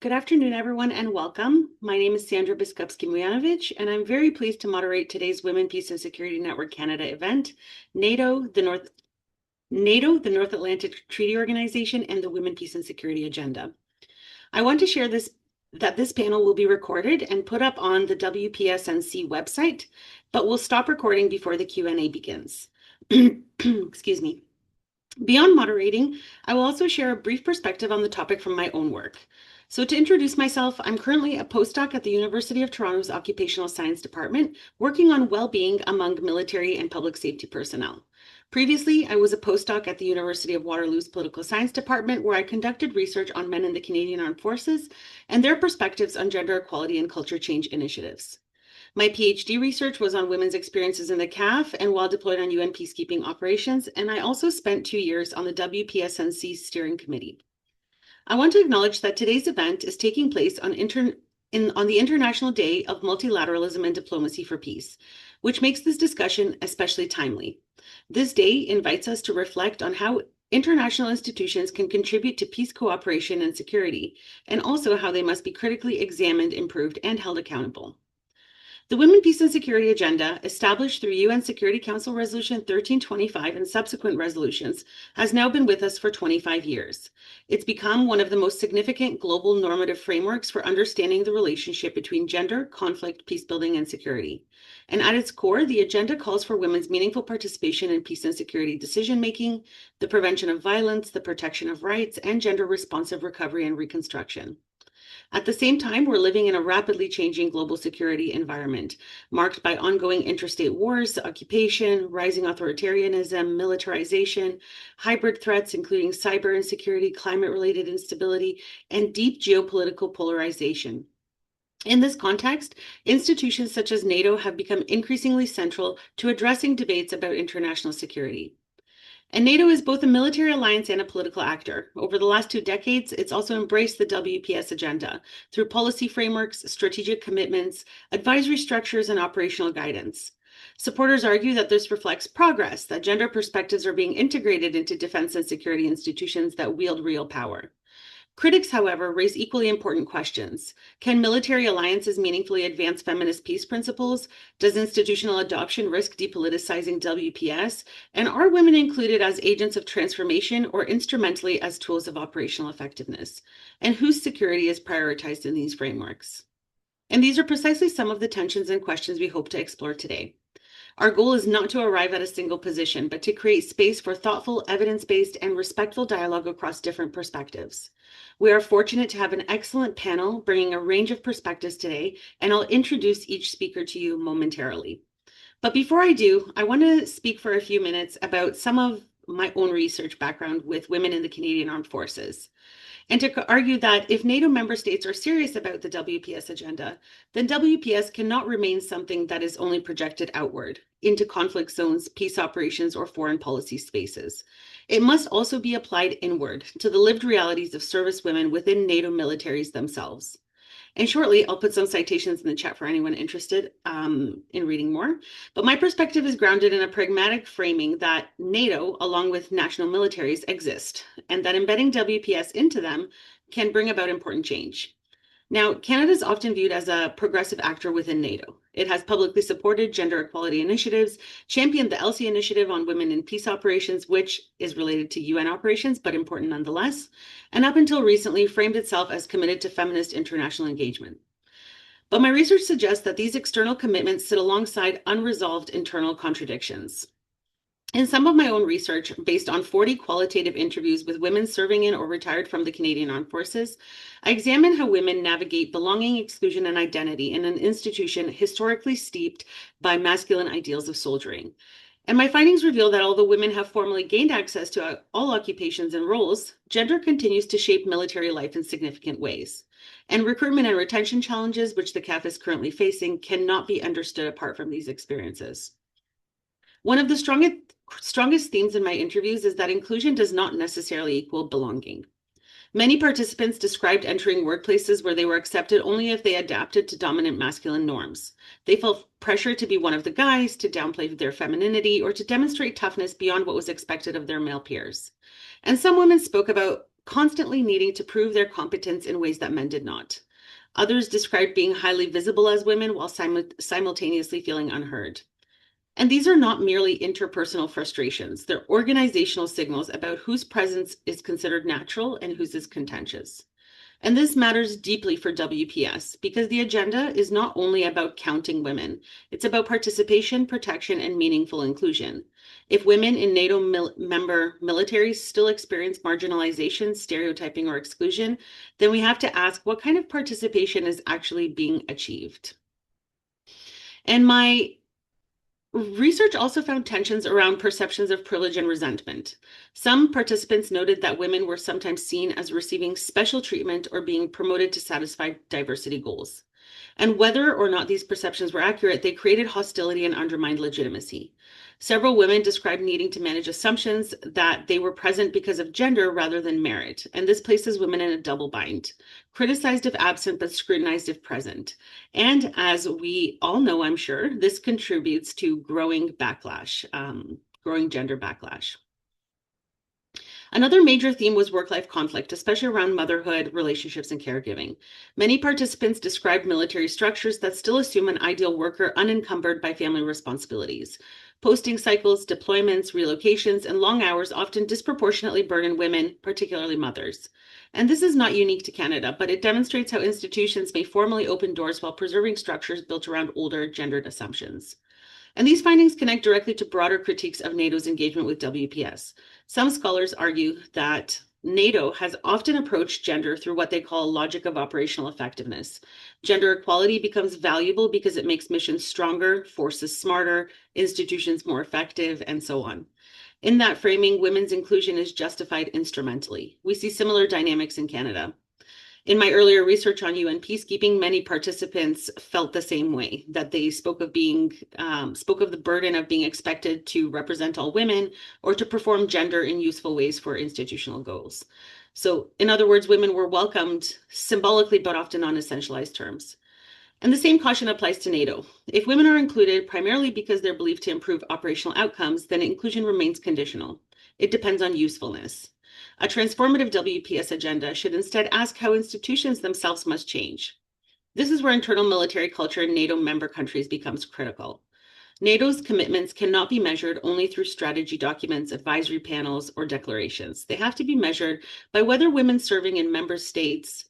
Good afternoon, everyone, and welcome. My name is Sandra Biskupski-Mujanovic, and I'm very pleased to moderate today's Women, Peace and Security Network Canada event, NATO, the North Atlantic Treaty Organization, and the Women, Peace and Security Agenda. I want to share that this panel will be recorded and put up on the WPSNC website, but we'll stop recording before the Q&A begins. Excuse me. Beyond moderating, I will also share a brief perspective on the topic from my own work. So to introduce myself, I'm currently a postdoc at the University of Toronto's Occupational Science Department, working on well-being among military and public safety personnel. Previously, I was a postdoc at the University of Waterloo's Political Science Department, where I conducted research on men in the Canadian Armed Forces and their perspectives on gender equality and culture change initiatives. My PhD research was on women's experiences in the CAF and while deployed on UN peacekeeping operations, and I also spent 2 years on the WPSNC steering committee. I want to acknowledge that today's event is taking place on the International Day of Multilateralism and Diplomacy for Peace, which makes this discussion especially timely. This day invites us to reflect on how international institutions can contribute to peace cooperation and security, and also how they must be critically examined, improved, and held accountable. The Women, Peace and Security Agenda, established through UN Security Council Resolution 1325 and subsequent resolutions, has now been with us for 25 years. It's become one of the most significant global normative frameworks for understanding the relationship between gender, conflict, peacebuilding, and security. And at its core, the agenda calls for women's meaningful participation in peace and security decision-making, the prevention of violence, the protection of rights, and gender-responsive recovery and reconstruction. At the same time, we're living in a rapidly changing global security environment, marked by ongoing interstate wars, occupation, rising authoritarianism, militarization, hybrid threats, including cyber insecurity, climate-related instability, and deep geopolitical polarization. In this context, institutions such as NATO have become increasingly central to addressing debates about international security. And NATO is both a military alliance and a political actor. Over the last 2 decades, it's also embraced the WPS agenda through policy frameworks, strategic commitments, advisory structures, and operational guidance. Supporters argue that this reflects progress, that gender perspectives are being integrated into defense and security institutions that wield real power. Critics, however, raise equally important questions. Can military alliances meaningfully advance feminist peace principles? Does institutional adoption risk depoliticizing WPS? And are women included as agents of transformation or instrumentally as tools of operational effectiveness? And whose security is prioritized in these frameworks? And these are precisely some of the tensions and questions we hope to explore today. Our goal is not to arrive at a single position, but to create space for thoughtful, evidence-based, and respectful dialogue across different perspectives. We are fortunate to have an excellent panel bringing a range of perspectives today, and I'll introduce each speaker to you momentarily. But before I do, I want to speak for a few minutes about some of my own research background with women in the Canadian Armed Forces, and to argue that if NATO member states are serious about the WPS agenda, then WPS cannot remain something that is only projected outward into conflict zones, peace operations, or foreign policy spaces. It must also be applied inward to the lived realities of service women within NATO militaries themselves. And shortly, I'll put some citations in the chat for anyone interested in reading more. But my perspective is grounded in a pragmatic framing that NATO, along with national militaries, exist, and that embedding WPS into them can bring about important change. Now, Canada is often viewed as a progressive actor within NATO. It has publicly supported gender equality initiatives, championed the ELSI initiative on women in peace operations, which is related to UN operations, but important nonetheless, and up until recently framed itself as committed to feminist international engagement. But my research suggests that these external commitments sit alongside unresolved internal contradictions. In some of my own research, based on 40 qualitative interviews with women serving in or retired from the Canadian Armed Forces, I examine how women navigate belonging, exclusion, and identity in an institution historically steeped by masculine ideals of soldiering. And my findings reveal that although women have formally gained access to all occupations and roles, gender continues to shape military life in significant ways. And recruitment and retention challenges, which the CAF is currently facing, cannot be understood apart from these experiences. One of the strongest themes in my interviews is that inclusion does not necessarily equal belonging. Many participants described entering workplaces where they were accepted only if they adapted to dominant masculine norms. They felt pressure to be one of the guys, to downplay their femininity, or to demonstrate toughness beyond what was expected of their male peers. And some women spoke about constantly needing to prove their competence in ways that men did not. Others described being highly visible as women while simultaneously feeling unheard. And these are not merely interpersonal frustrations, they're organizational signals about whose presence is considered natural and whose is contentious. And this matters deeply for WPS because the agenda is not only about counting women, it's about participation, protection, and meaningful inclusion. If women in NATO member militaries still experience marginalization, stereotyping, or exclusion, then we have to ask what kind of participation is actually being achieved. And my research also found tensions around perceptions of privilege and resentment. Some participants noted that women were sometimes seen as receiving special treatment or being promoted to satisfy diversity goals. And whether or not these perceptions were accurate, they created hostility and undermined legitimacy. Several women described needing to manage assumptions that they were present because of gender rather than merit, and this places women in a double bind, criticized if absent but scrutinized if present. And as we all know, I'm sure, this contributes to growing backlash, growing gender backlash. Another major theme was work-life conflict, especially around motherhood, relationships, and caregiving. Many participants described military structures that still assume an ideal worker unencumbered by family responsibilities. Posting cycles, deployments, relocations, and long hours often disproportionately burden women, particularly mothers. And this is not unique to Canada, but it demonstrates how institutions may formally open doors while preserving structures built around older gendered assumptions. And these findings connect directly to broader critiques of NATO's engagement with WPS. Some scholars argue that NATO has often approached gender through what they call a logic of operational effectiveness. Gender equality becomes valuable because it makes missions stronger, forces smarter, institutions more effective, and so on. In that framing, women's inclusion is justified instrumentally. We see similar dynamics in Canada. In my earlier research on UN peacekeeping, many participants felt the same way, that they spoke of the burden of being expected to represent all women or to perform gender in useful ways for institutional goals. So in other words, women were welcomed symbolically, but often on essentialized terms. And the same caution applies to NATO. If women are included primarily because they're believed to improve operational outcomes, then inclusion remains conditional. It depends on usefulness. A transformative WPS agenda should instead ask how institutions themselves must change. This is where internal military culture in NATO member countries becomes critical. NATO's commitments cannot be measured only through strategy documents, advisory panels, or declarations. They have to be measured by whether women serving in member states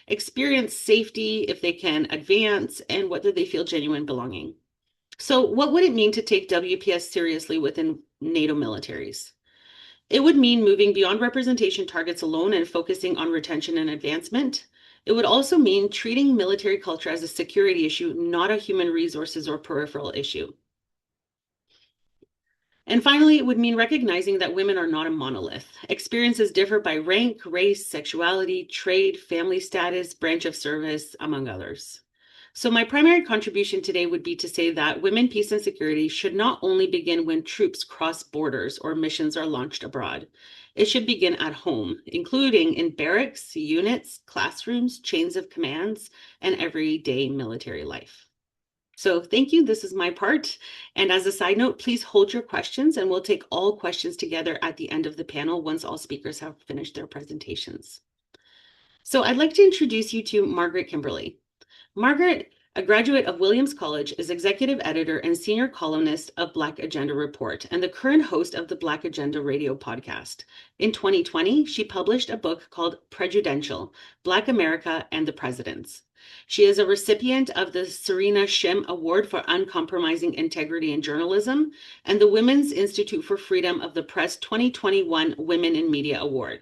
experience safety, if they can advance, and whether they feel genuine belonging. So what would it mean to take WPS seriously within NATO militaries? It would mean moving beyond representation targets alone and focusing on retention and advancement. It would also mean treating military culture as a security issue, not a human resources or peripheral issue. And finally, it would mean recognizing that women are not a monolith. Experiences differ by rank, race, sexuality, trade, family status, branch of service, among others. So my primary contribution today would be to say that women, peace, and security should not only begin when troops cross borders or missions are launched abroad. It should begin at home, including in barracks, units, classrooms, chains of commands, and everyday military life. So thank you. This is my part. And as a side note, please hold your questions and we'll take all questions together at the end of the panel once all speakers have finished their presentations. So I'd like to introduce you to Margaret Kimberley. Margaret, a graduate of Williams College, is executive editor and senior columnist of Black Agenda Report and the current host of the Black Agenda Radio podcast. In 2020, she published a book called Prejudential: Black America and the Presidents. She is a recipient of the Serena Shim Award for Uncompromising Integrity in Journalism and the Women's Institute for Freedom of the Press 2021 Women in Media Award.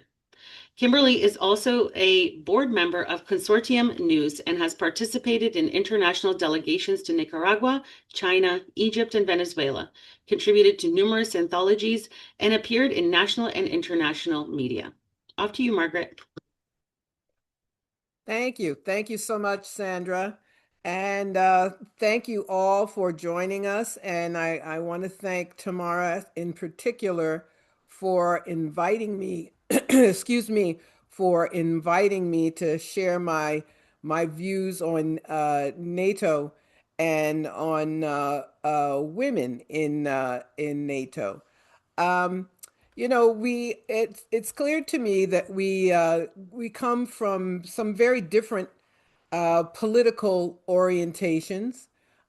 Kimberley is also a board member of Consortium News and has participated in international delegations to Nicaragua, China, Egypt, and Venezuela, contributed to numerous anthologies, and appeared in national and international media. Off to you, Margaret. Thank you. Thank you so much, Sandra. And thank you all for joining us. And I want to thank Tamara in particular for inviting me, excuse me, for inviting me to share my views on NATO and on women in NATO. Um, It's clear to me that we come from some very different political orientations.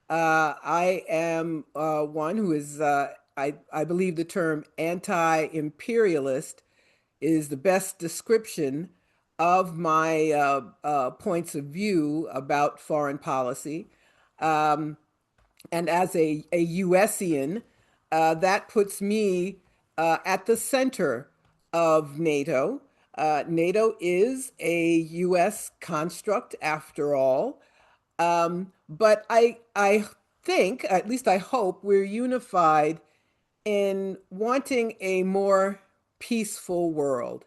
I am one who is, I believe the term anti-imperialist is the best description of my points of view about foreign policy. Um, and as a USian, that puts me at the center of NATO. NATO is a US construct after all. But I think, at least I hope, we're unified in wanting a more peaceful world.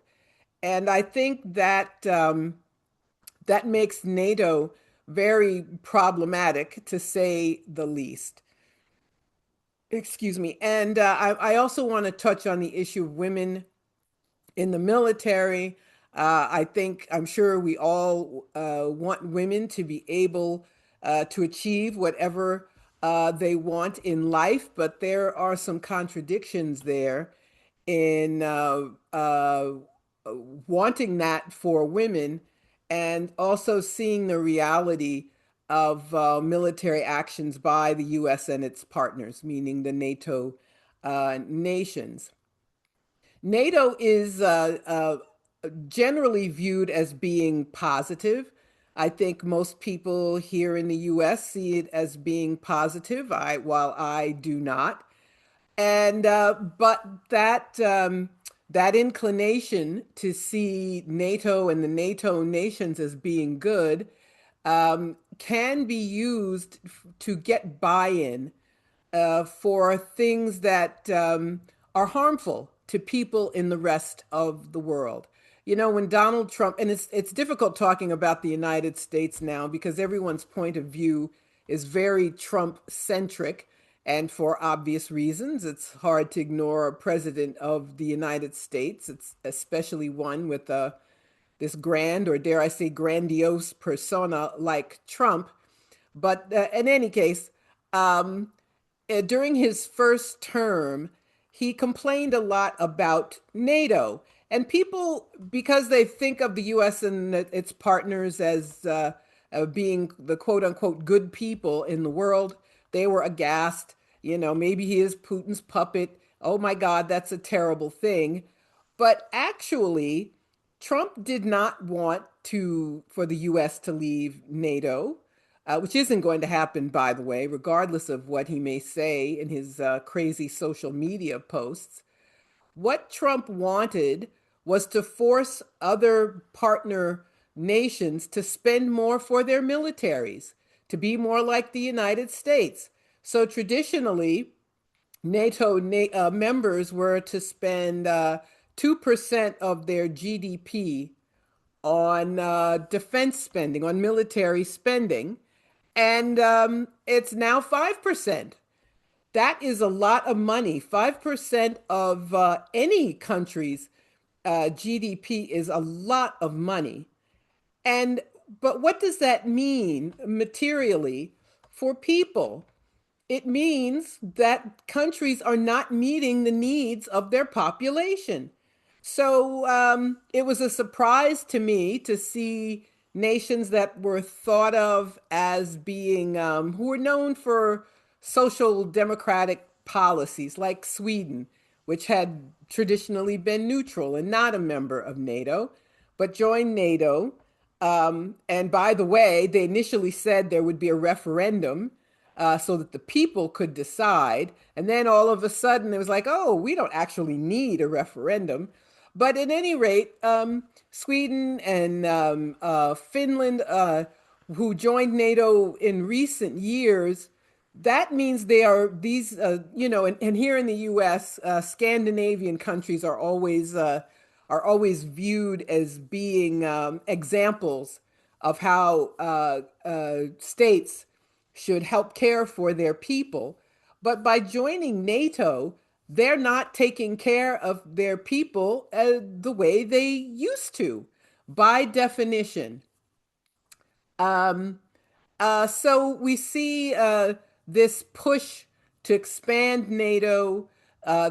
And I think that that makes NATO very problematic, to say the least. Excuse me. And I also want to touch on the issue of women in the military. I'm sure we all want women to be able to achieve whatever they want in life, but there are some contradictions there in wanting that for women and also seeing the reality of military actions by the US and its partners, meaning the NATO nations. NATO is generally viewed as being positive. I think most people here in the US see it as being positive, while I do not. And but that inclination to see NATO and the NATO nations as being good can be used to get buy-in for things that are harmful to people in the rest of the world. When Donald Trump, and it's difficult talking about the United States now because everyone's point of view is very Trump centric. And for obvious reasons, it's hard to ignore a president of the United States. It's especially one with this grand, or dare I say, grandiose persona like Trump. But in any case, during his first term, he complained a lot about NATO. And people, because they think of the US and its partners as being the quote unquote good people in the world, they were aghast. Maybe he is Putin's puppet. Oh my God, that's a terrible thing. But actually, Trump did not want for the US to leave NATO, which isn't going to happen, by the way, regardless of what he may say in his crazy social media posts. What Trump wanted was to force other partner nations to spend more for their militaries, to be more like the United States. So traditionally, NATO members were to spend 2% of their GDP on defense spending, on military spending, and it's now 5%. That is a lot of money. 5% of any country's GDP is a lot of money. And but what does that mean materially for people? It means that countries are not meeting the needs of their population. So it was a surprise to me to see nations that were thought of as being, who were known for social democratic policies, like Sweden, which had traditionally been neutral and not a member of NATO, but joined NATO. And by the way, they initially said there would be a referendum so that the people could decide. And then all of a sudden it was like, oh, we don't actually need a referendum. But at any rate, Sweden and Finland, who joined NATO in recent years, that means they are these, and here in the U.S., Scandinavian countries are always viewed as being examples of how states should help care for their people. But by joining NATO, they're not taking care of their people the way they used to, by definition. Um, so we see this push to expand NATO,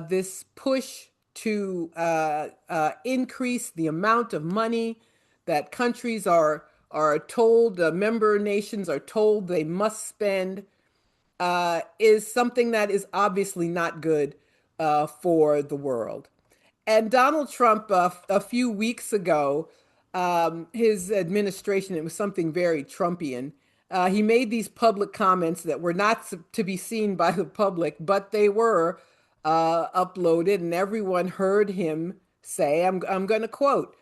this push to increase the amount of money that countries are told, member nations are told they must spend, is something that is obviously not good for the world. And Donald Trump, a few weeks ago, his administration, it was something very Trumpian. He made these public comments that were not to be seen by the public, but they were uploaded, and everyone heard him say, I'm going to quote,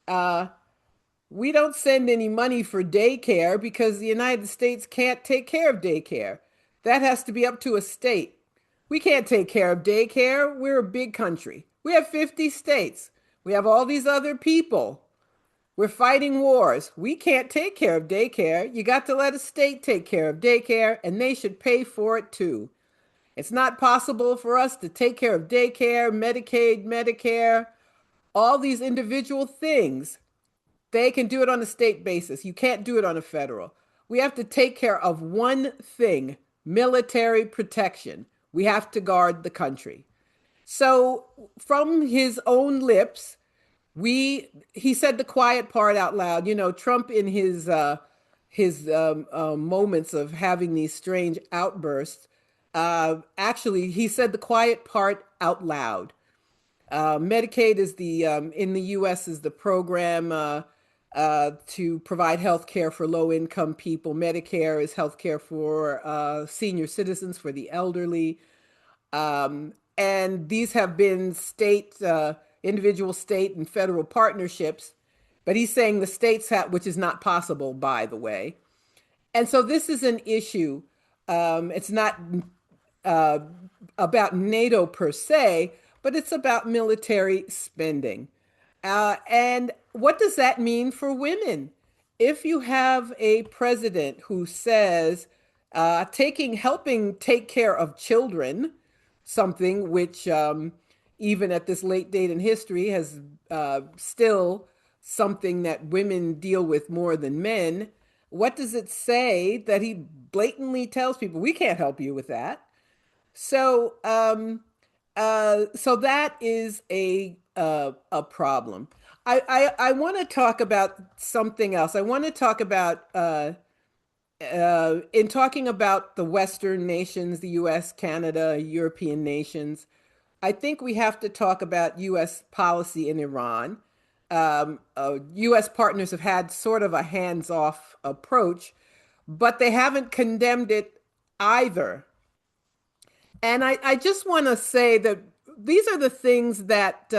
uh, we don't send any money for daycare because the United States can't take care of daycare. That has to be up to a state. We can't take care of daycare. We're a big country. We have 50 states. We have all these other people. We're fighting wars. We can't take care of daycare. You got to let a state take care of daycare, and they should pay for it too. It's not possible for us to take care of daycare, Medicaid, Medicare, all these individual things. They can do it on a state basis. You can't do it on a federal. We have to take care of one thing: military protection. We have to guard the country. So, from his own lips, he said the quiet part out loud. You know, Trump in his moments of having these strange outbursts, actually he said the quiet part out loud. Medicaid is the in the U.S. is the program to provide health care for low income people. Medicare is health care for senior citizens, for the elderly. And these have been individual state and federal partnerships. But he's saying the states have, which is not possible, by the way. And so this is an issue. It's not uh, about NATO per se, but it's about military spending. And what does that mean for women? If you have a president who says helping take care of children, something which even at this late date in history has still something that women deal with more than men. What does it say that he blatantly tells people we can't help you with that? So that is a problem. I want to talk about something else. I want to talk about in talking about the Western nations, the U.S., Canada, European nations. I think we have to talk about U.S. policy in Iran. U.S. partners have had sort of a hands-off approach, but they haven't condemned it either. And I just want to say that these are the things that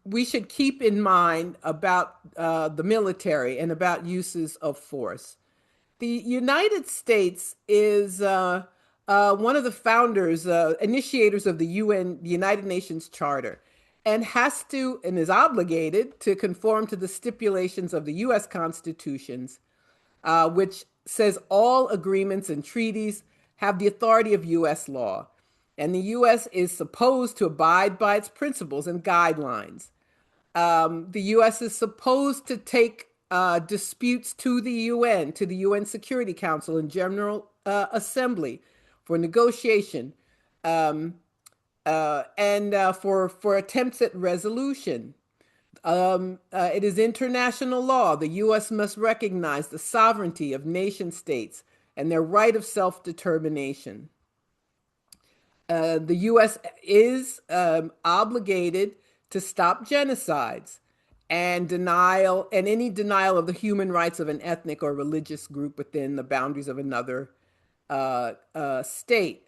we should keep in mind about the military and about uses of force. The United States is one of the founders, initiators of the UN, the United Nations Charter, and has to and is obligated to conform to the stipulations of the U.S. constitutions, which says all agreements and treaties have the authority of U.S. law. And the U.S. is supposed to abide by its principles and guidelines. The U.S. is supposed to take disputes to the UN, to the UN Security Council and General Assembly for negotiation and for attempts at resolution. It is international law. The U.S. must recognize the sovereignty of nation states and their right of self-determination. The U.S. is obligated to stop genocides and any denial of the human rights of an ethnic or religious group within the boundaries of another state.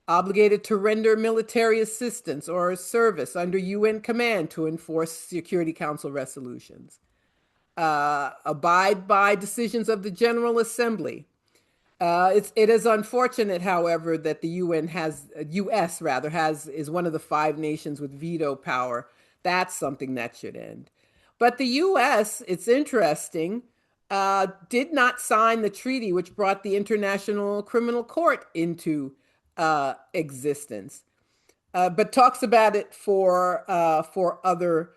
Obligated to render military assistance or service under UN command to enforce Security Council resolutions. Abide by decisions of the General Assembly. It is unfortunate, however, that the U.S. is one of the 5 nations with veto power. That's something that should end. But the U.S., it's interesting, did not sign the treaty which brought the International Criminal Court into existence, but talks about it for other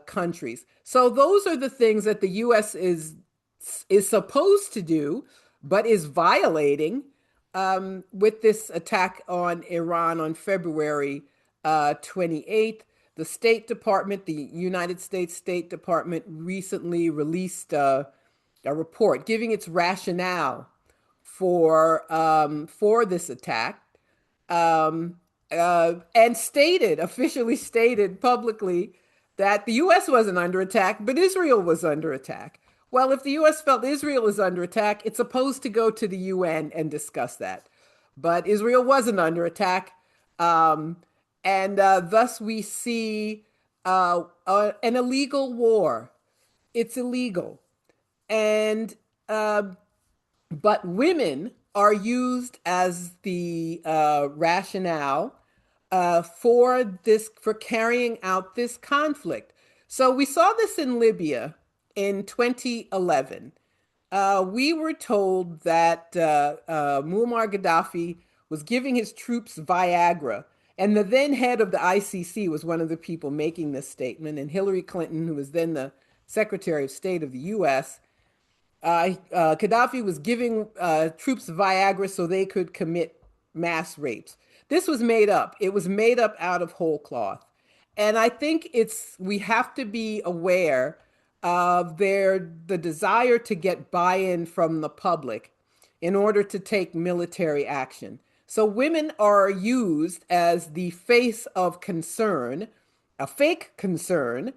countries. So those are the things that the U.S. is supposed to do, but is violating with this attack on Iran on February 28th. The State Department, the United States State Department, recently released a report giving its rationale for this attack, and officially stated publicly that the U.S. wasn't under attack, but Israel was under attack. Well, if the U.S. felt Israel is under attack, it's supposed to go to the UN and discuss that. But Israel wasn't under attack. And thus we see an illegal war. It's illegal. And but women are used as the rationale for carrying out this conflict. So we saw this in Libya in 2011. We were told that Muammar Gaddafi was giving his troops Viagra, and the then head of the ICC was one of the people making this statement. And Hillary Clinton, who was then the Secretary of State of the U.S., Gaddafi was giving troops Viagra so they could commit mass rapes. This was made up. It was made up out of whole cloth. And I think we have to be aware of the desire to get buy-in from the public in order to take military action. So women are used as the face of concern, a fake concern,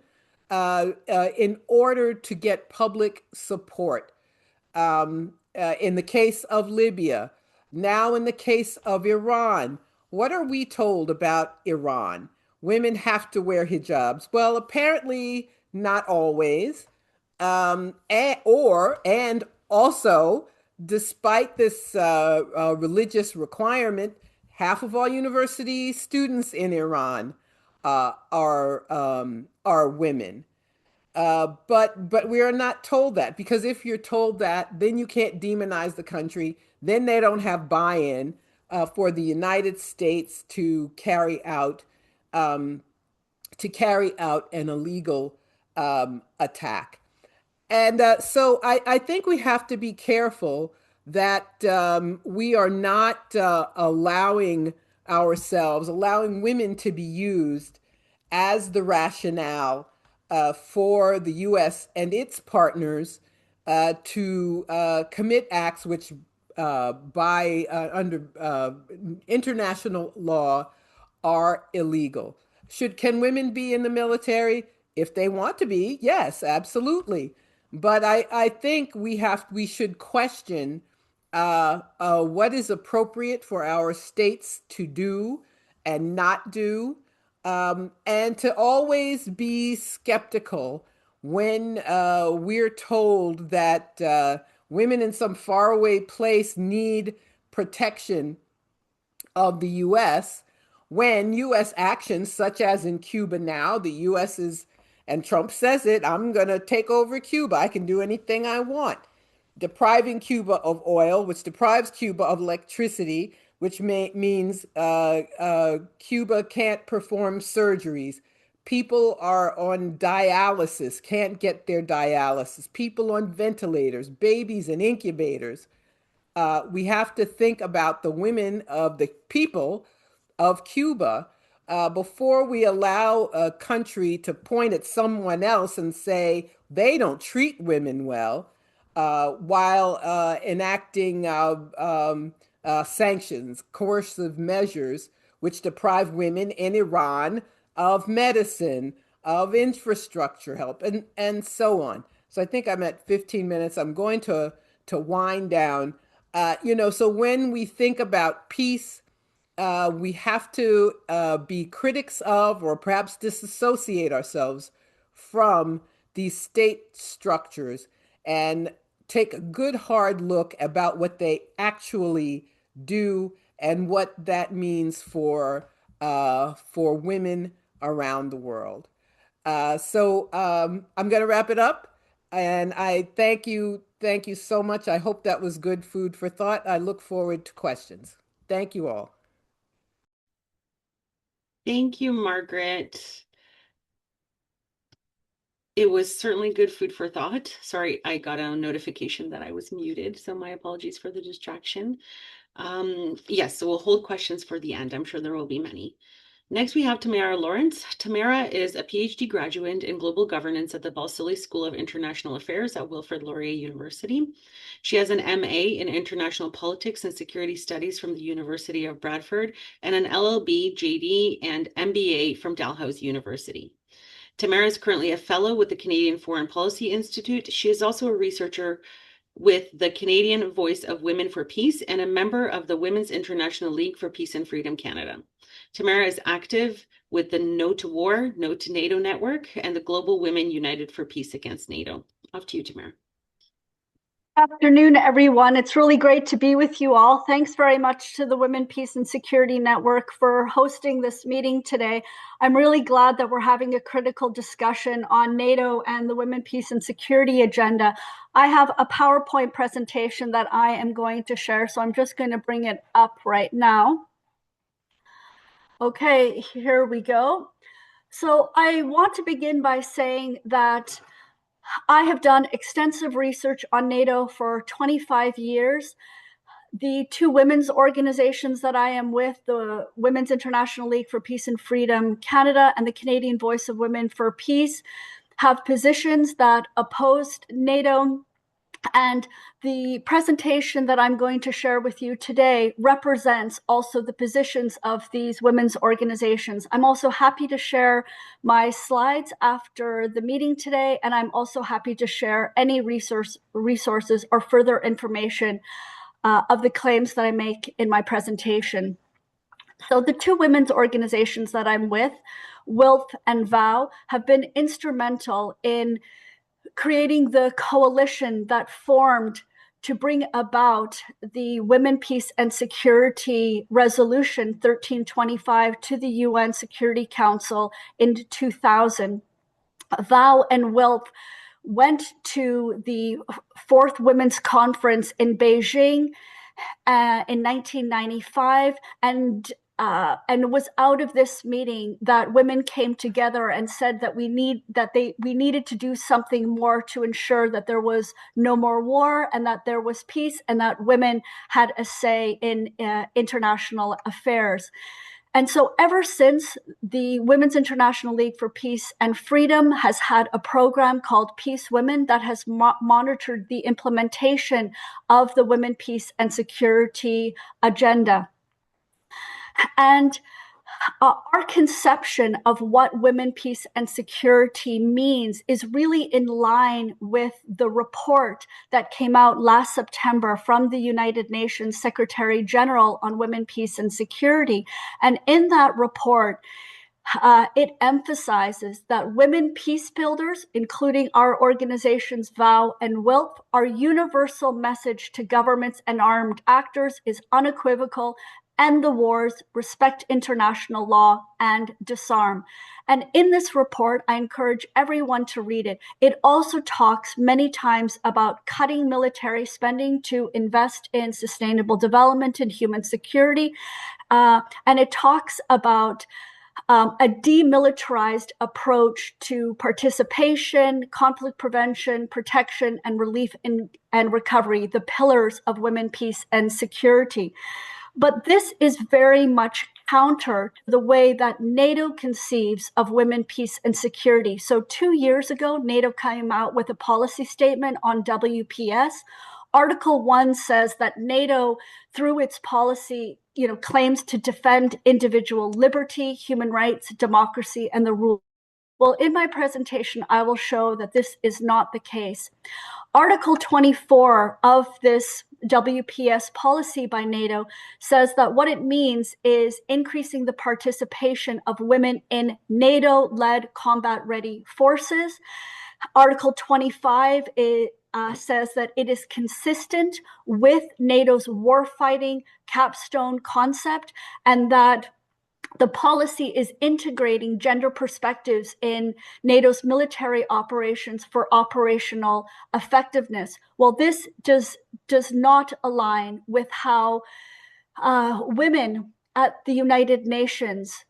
in order to get public support. In the case of Libya, now in the case of Iran, what are we told about Iran? Women have to wear hijabs. Well, apparently not always. And also, despite this religious requirement, half of all university students in Iran are women. But we are not told that, because if you're told that, then you can't demonize the country. Then they don't have buy-in for the United States to carry out an illegal attack. And so I think we have to be careful that we are not allowing women to be used as the rationale for the U.S. and its partners to commit acts which, under international law, are illegal. Can women be in the military? If they want to be, yes, absolutely. But I think we should question what is appropriate for our states to do and not do, and to always be skeptical when we're told that women in some faraway place need protection of the U.S., when U.S. actions, such as in Cuba now, the U.S. and Trump says it, I'm going to take over Cuba. I can do anything I want. Depriving Cuba of oil, which deprives Cuba of electricity, which means Cuba can't perform surgeries. People are on dialysis, can't get their dialysis. People on ventilators, babies in incubators. We have to think about the women of the people of Cuba before we allow a country to point at someone else and say they don't treat women well, while enacting sanctions, coercive measures, which deprive women in Iran of medicine, of infrastructure help, and so on. So I think I'm at 15 minutes. I'm going to wind down. So when we think about peace, we have to be critics of, or perhaps disassociate ourselves from, these state structures and take a good hard look about what they actually do and what that means for women around the world. I'm going to wrap it up, and I thank you so much. I hope that was good food for thought. I look forward to questions. Thank you all. Thank you, Margaret. It was certainly good food for thought. Sorry, I got a notification that I was muted, so my apologies for the distraction. Yes, so we'll hold questions for the end. I'm sure there will be many. Next, we have Tamara Lawrence. Tamara is a PhD graduate in global governance at the Balsillie School of International Affairs at Wilfrid Laurier University. She has an MA in International Politics and Security Studies from the University of Bradford and an LLB, JD, and MBA from Dalhousie University. Tamara is currently a fellow with the Canadian Foreign Policy Institute. She is also a researcher with the Canadian Voice of Women for Peace and a member of the Women's International League for Peace and Freedom Canada. Tamara is active with the No to War, No to NATO network and the Global Women United for Peace Against NATO. Off to you, Tamara. Afternoon, everyone. It's really great to be with you all. Thanks very much to the Women, Peace and Security Network for hosting this meeting today. I'm really glad that we're having a critical discussion on NATO and the Women, Peace and Security agenda. I have a PowerPoint presentation that I am going to share, so I'm just going to bring it up right now. Okay, here we go. So I want to begin by saying that I have done extensive research on NATO for 25 years. The two women's organizations that I am with, the Women's International League for Peace and Freedom Canada and the Canadian Voice of Women for Peace, have positions that opposed NATO. And the presentation that I'm going to share with you today represents also the positions of these women's organizations. I'm also happy to share my slides after the meeting today, and I'm also happy to share any resources or further information of the claims that I make in my presentation. So the two women's organizations that I'm with, WILP and VOW, have been instrumental in creating the coalition that formed to bring about the Women, Peace and Security Resolution 1325 to the UN Security Council in 2000. VOW and WILP went to the Fourth Women's Conference in Beijing in 1995, and it was out of this meeting that women came together and said that we needed to do something more to ensure that there was no more war and that there was peace and that women had a say in international affairs. And so ever since, the Women's International League for Peace and Freedom has had a program called Peace Women that has monitored the implementation of the Women, Peace and Security agenda. And our conception of what women, peace, and security means is really in line with the report that came out last September from the United Nations Secretary General on Women, Peace, and Security. And in that report, it emphasizes that women peace builders, including our organizations VOW and WILP, our universal message to governments and armed actors is unequivocal: end the wars, respect international law, and disarm. And in this report, I encourage everyone to read it. It also talks many times about cutting military spending to invest in sustainable development and human security. And it talks about a demilitarized approach to participation, conflict prevention, protection, and relief and recovery, the pillars of women, peace, and security. But this is very much counter to the way that NATO conceives of women, peace, and security. So 2 years ago, NATO came out with a policy statement on WPS. Article 1 says that NATO, through its policy, claims to defend individual liberty, human rights, democracy, and the rule. Well, in my presentation, I will show that this is not the case. Article 24 of this WPS policy by NATO says that what it means is increasing the participation of women in NATO-led combat-ready forces. Article 25 says that it is consistent with NATO's warfighting capstone concept, and that the policy is integrating gender perspectives in NATO's military operations for operational effectiveness. Well, this does not align with how women at the United Nations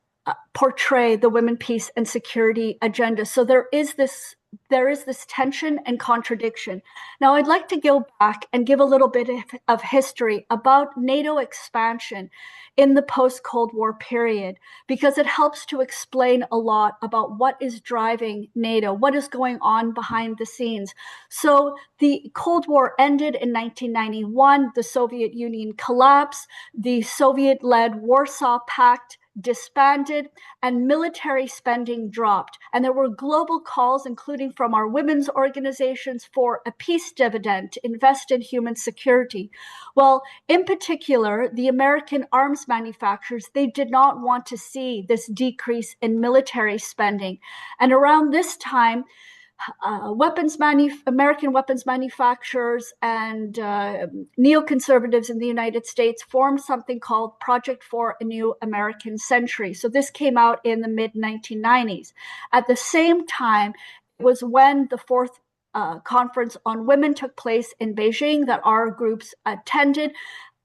portray the women, peace, and security agenda. So there is this there is this tension and contradiction. Now, I'd like to go back and give a little bit of history about NATO expansion in the post-Cold War period, because it helps to explain a lot about what is driving NATO, what is going on behind the scenes. So the Cold War ended in 1991, the Soviet Union collapsed, the Soviet-led Warsaw Pact disbanded, and military spending dropped. And there were global calls, including from our women's organizations, for a peace dividend to invest in human security. Well, in particular, the American arms manufacturers, they did not want to see this decrease in military spending. And around this time, American weapons manufacturers and neoconservatives in the United States formed something called Project for a New American Century. So this came out in the mid-1990s. At the same time, it was when the fourth conference on women took place in Beijing that our groups attended.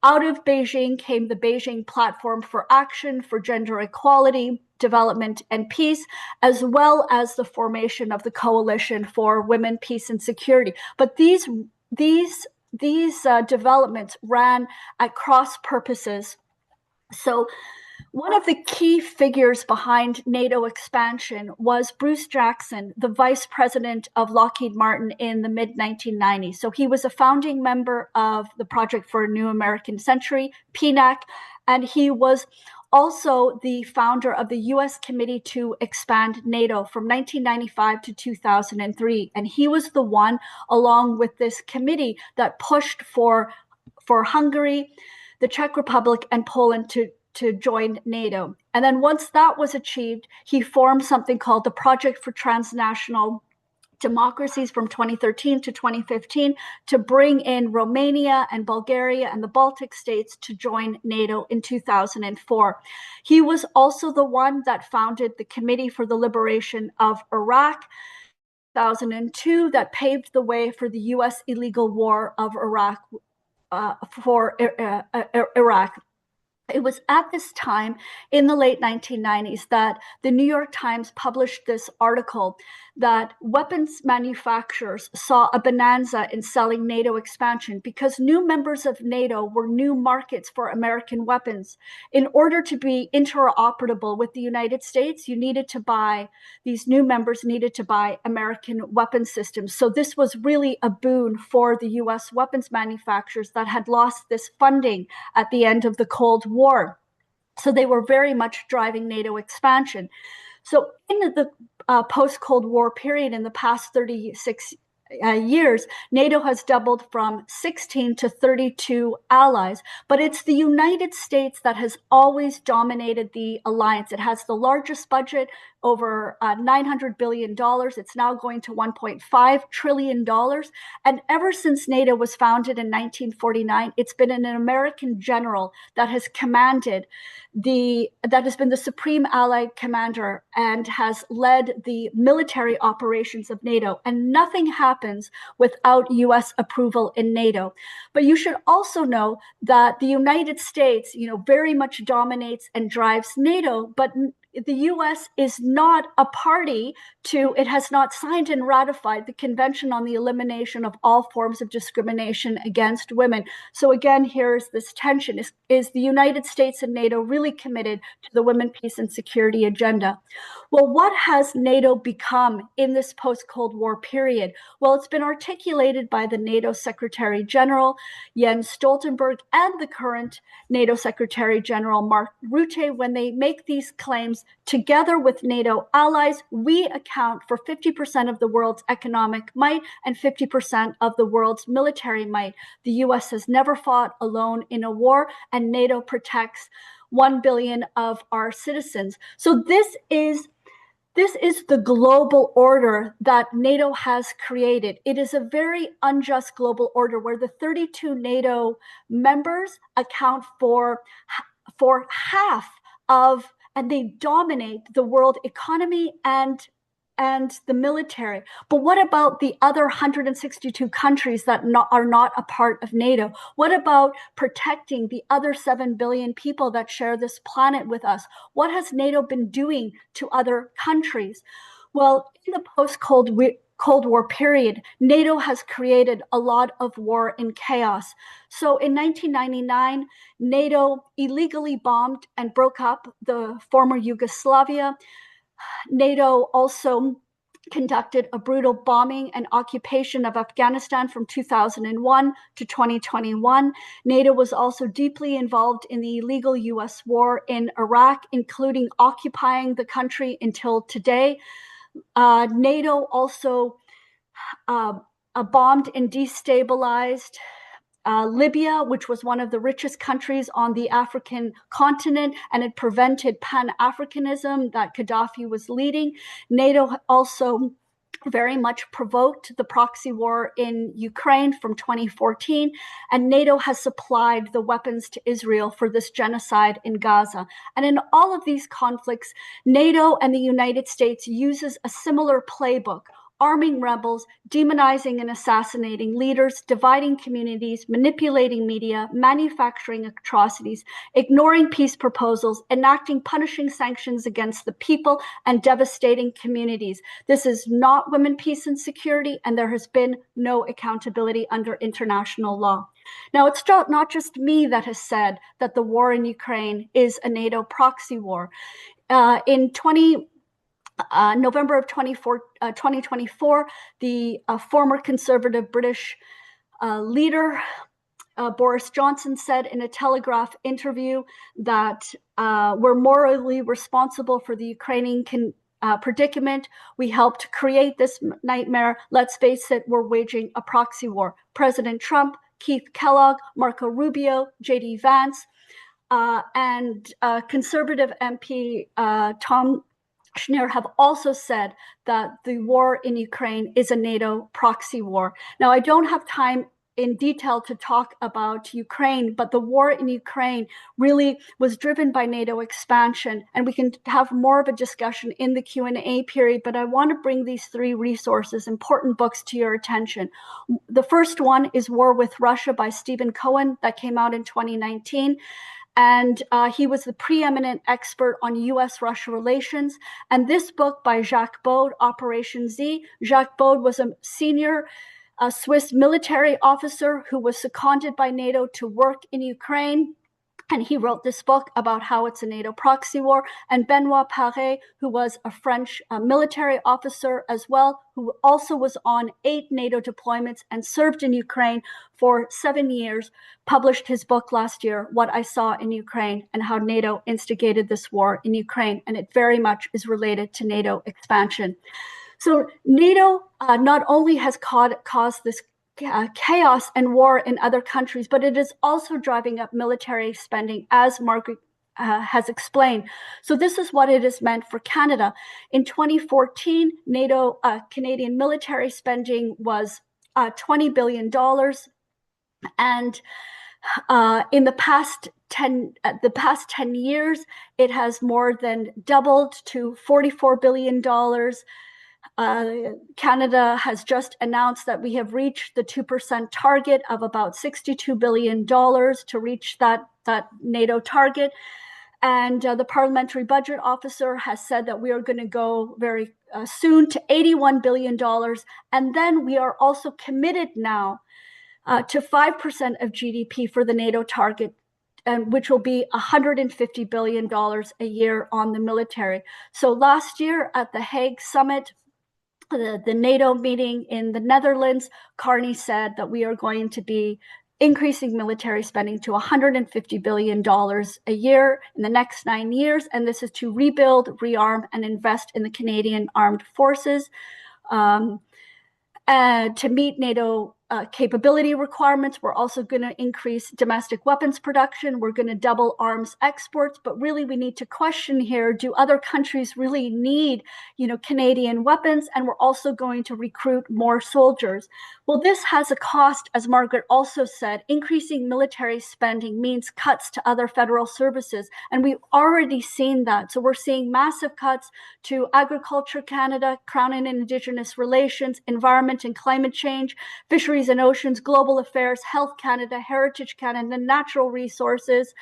Out of Beijing came the Beijing Platform for Action for Gender Equality, Development, and Peace, as well as the formation of the Coalition for Women, Peace, and Security. But these developments ran at cross purposes. So one of the key figures behind NATO expansion was Bruce Jackson, the vice president of Lockheed Martin in the mid-1990s. So he was a founding member of the Project for a New American Century, PNAC, and he was also the founder of the U.S. Committee to Expand NATO from 1995 to 2003. And he was the one, along with this committee, that pushed for Hungary, the Czech Republic, and Poland to join NATO. And then once that was achieved, he formed something called the Project for Transnational Democracies from 2013 to 2015 to bring in Romania and Bulgaria and the Baltic states to join NATO in 2004. He was also the one that founded the Committee for the Liberation of Iraq, 2002, that paved the way for the U.S. illegal war of Iraq Iraq. It was at this time in the late 1990s that the New York Times published this article that weapons manufacturers saw a bonanza in selling NATO expansion because new members of NATO were new markets for American weapons. In order to be interoperable with the United States, these new members needed to buy American weapon systems. So this was really a boon for the US weapons manufacturers that had lost this funding at the end of the Cold War. So they were very much driving NATO expansion. So in the post-Cold War period, in the past 36 years, NATO has doubled from 16 to 32 allies, but it's the United States that has always dominated the alliance. It has the largest budget, over $900 billion. It's now going to $1.5 trillion. And ever since NATO was founded in 1949, it's been an American general that has commanded that has been the supreme allied commander and has led the military operations of NATO. And nothing happens without US approval in NATO. But you should also know that the United States, very much dominates and drives NATO, but the US is not a party to, it has not signed and ratified the Convention on the Elimination of All Forms of Discrimination Against Women. So again, here's this tension. Is the United States and NATO really committed to the women, peace, and security agenda? Well, what has NATO become in this post-Cold War period? Well, it's been articulated by the NATO Secretary General, Jens Stoltenberg, and the current NATO Secretary General, Mark Rutte, when they make these claims. Together with NATO allies, we account for 50% of the world's economic might and 50% of the world's military might. The US has never fought alone in a war, and NATO protects 1 billion of our citizens. So this is the global order that NATO has created. It is a very unjust global order where the 32 NATO members account for half of, and they dominate the world economy and the military. But what about the other 162 countries that are not a part of NATO? What about protecting the other 7 billion people that share this planet with us? What has NATO been doing to other countries? Well, in the post-Cold Cold War period, NATO has created a lot of war and chaos. So in 1999, NATO illegally bombed and broke up the former Yugoslavia. NATO also conducted a brutal bombing and occupation of Afghanistan from 2001 to 2021. NATO was also deeply involved in the illegal US war in Iraq, including occupying the country until today. NATO also bombed and destabilized Libya, which was one of the richest countries on the African continent, and it prevented Pan-Africanism that Gaddafi was leading. NATO also very much provoked the proxy war in Ukraine from 2014, and NATO has supplied the weapons to Israel for this genocide in Gaza. And in all of these conflicts, NATO and the United States uses a similar playbook: arming rebels, demonizing and assassinating leaders, dividing communities, manipulating media, manufacturing atrocities, ignoring peace proposals, enacting punishing sanctions against the people, and devastating communities. This is not women, peace, and security, and there has been no accountability under international law. Now, it's not just me that has said that the war in Ukraine is a NATO proxy war. In November of 2024, the former conservative British leader, Boris Johnson, said in a Telegraph interview that we're morally responsible for the Ukrainian predicament. We helped create this nightmare. Let's face it, we're waging a proxy war. President Trump, Keith Kellogg, Marco Rubio, J.D. Vance, and conservative MP Tom Schneer have also said that the war in Ukraine is a NATO proxy war. Now, I don't have time in detail to talk about Ukraine, but the war in Ukraine really was driven by NATO expansion, and we can have more of a discussion in the Q&A period, but I want to bring these three resources, important books, to your attention. The first one is War with Russia by Stephen Cohen, that came out in 2019. And he was the preeminent expert on US-Russia relations. And this book by Jacques Baude, Operation Z. Jacques Baude was a senior Swiss military officer who was seconded by NATO to work in Ukraine. And he wrote this book about how it's a NATO proxy war. And Benoit Paré, who was a French military officer as well, who also was on 8 NATO deployments and served in Ukraine for 7 years, published his book last year, What I Saw in Ukraine, and how NATO instigated this war in Ukraine. And it very much is related to NATO expansion. So NATO not only has caused this chaos and war in other countries, but it is also driving up military spending, as Margaret has explained. So this is what it has meant for Canada. In 2014, NATO Canadian military spending was $20 billion. And in the past 10 years, it has more than doubled to $44 billion. Canada has just announced that we have reached the 2% target of about $62 billion to reach that NATO target. And the Parliamentary Budget Officer has said that we are going to go very soon to $81 billion. And then we are also committed now to 5% of GDP for the NATO target, and which will be $150 billion a year on the military. So last year at the Hague Summit, the NATO meeting in the Netherlands, Carney said that we are going to be increasing military spending to $150 billion a year in the next 9 years. And this is to rebuild, rearm, and invest in the Canadian Armed Forces. To meet NATO capability requirements, we're also going to increase domestic weapons production. We're going to double arms exports, but really we need to question here, do other countries really need, Canadian weapons? And we're also going to recruit more soldiers. Well, this has a cost, as Margaret also said. Increasing military spending means cuts to other federal services, and we've already seen that. So we're seeing massive cuts to Agriculture Canada, Crown and Indigenous Relations, Environment and Climate Change, Fisheries and Oceans, Global Affairs, Health Canada, Heritage Canada, Natural Resources.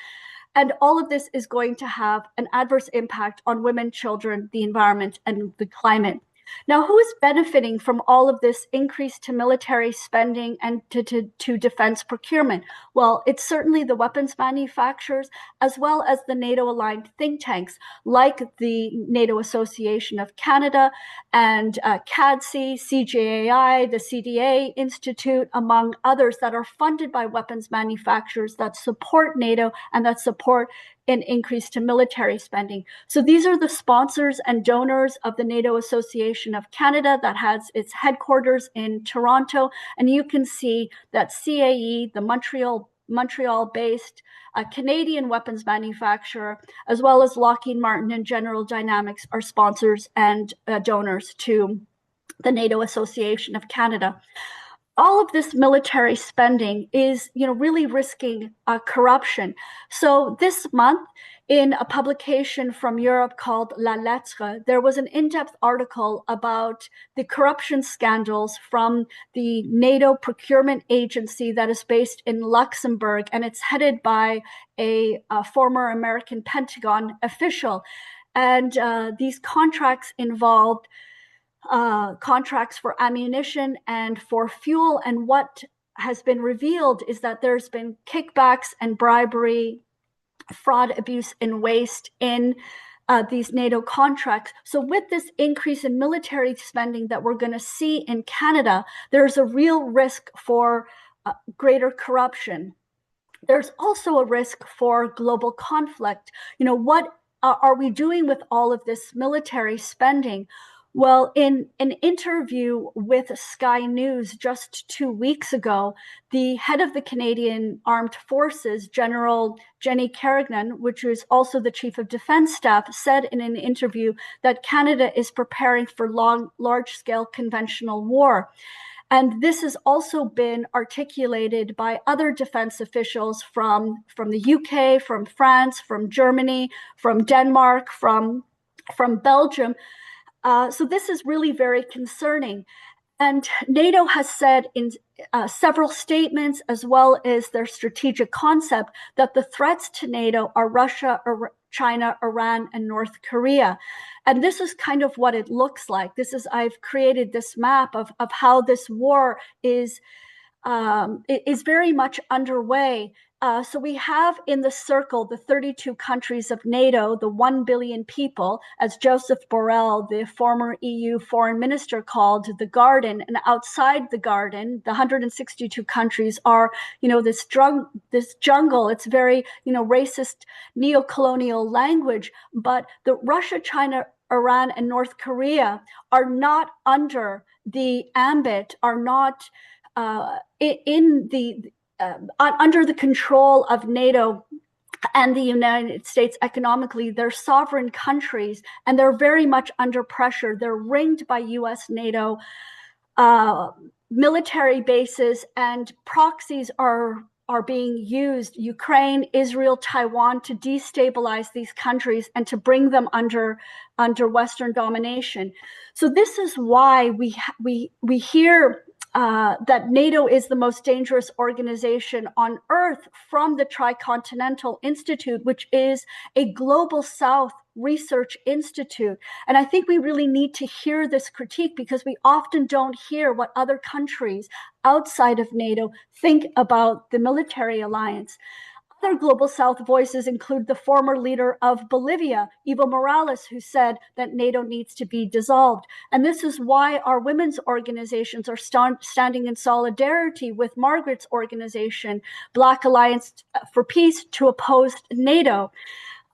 And all of this is going to have an adverse impact on women, children, the environment, and the climate. Now, who is benefiting from all of this increase to military spending and to defense procurement? Well, it's certainly the weapons manufacturers, as well as the NATO-aligned think tanks, like the NATO Association of Canada and CADC, CJAI, the CDA Institute, among others that are funded by weapons manufacturers that support NATO and that support an increase to military spending. So these are the sponsors and donors of the NATO Association of Canada that has its headquarters in Toronto. And you can see that CAE, the Montreal-based Canadian weapons manufacturer, as well as Lockheed Martin and General Dynamics, are sponsors and donors to the NATO Association of Canada. All of this military spending is, really risking corruption. So this month, in a publication from Europe called La Lettre, there was an in-depth article about the corruption scandals from the NATO procurement agency that is based in Luxembourg, and it's headed by a former American Pentagon official. And these contracts involved contracts for ammunition and for fuel. And what has been revealed is that there's been kickbacks and bribery, fraud, abuse, and waste in these NATO contracts. So with this increase in military spending that we're going to see in Canada, there's a real risk for greater corruption. There's also a risk for global conflict. What are we doing with all of this military spending? Well, in an interview with Sky News just 2 weeks ago, the head of the Canadian Armed Forces, General Jenny Kerrigan, which is also the Chief of Defense Staff, said in an interview that Canada is preparing for large-scale conventional war. And this has also been articulated by other defense officials from the UK, from France, from Germany, from Denmark, from Belgium. So this is really very concerning. And NATO has said in several statements, as well as their strategic concept, that the threats to NATO are Russia, China, Iran, and North Korea. And this is kind of what it looks like. I've created this map of how this war is very much underway. So we have in the circle the 32 countries of NATO, the 1 billion people, as Joseph Borrell, the former EU foreign minister, called the garden. And outside the garden, the 162 countries are, this jungle. It's very, racist, neo-colonial language. But the Russia, China, Iran, and North Korea are not under the ambit, are not under the control of NATO and the United States economically. They're sovereign countries, and they're very much under pressure. They're ringed by US NATO military bases, and proxies are being used, Ukraine, Israel, Taiwan, to destabilize these countries and to bring them under Western domination. So this is why we hear that NATO is the most dangerous organization on earth from the Tricontinental Institute, which is a Global South research institute. And I think we really need to hear this critique, because we often don't hear what other countries outside of NATO think about the military alliance. Other Global South voices include the former leader of Bolivia, Evo Morales, who said that NATO needs to be dissolved. And this is why our women's organizations are standing in solidarity with Margaret's organization, Black Alliance for Peace, to oppose NATO.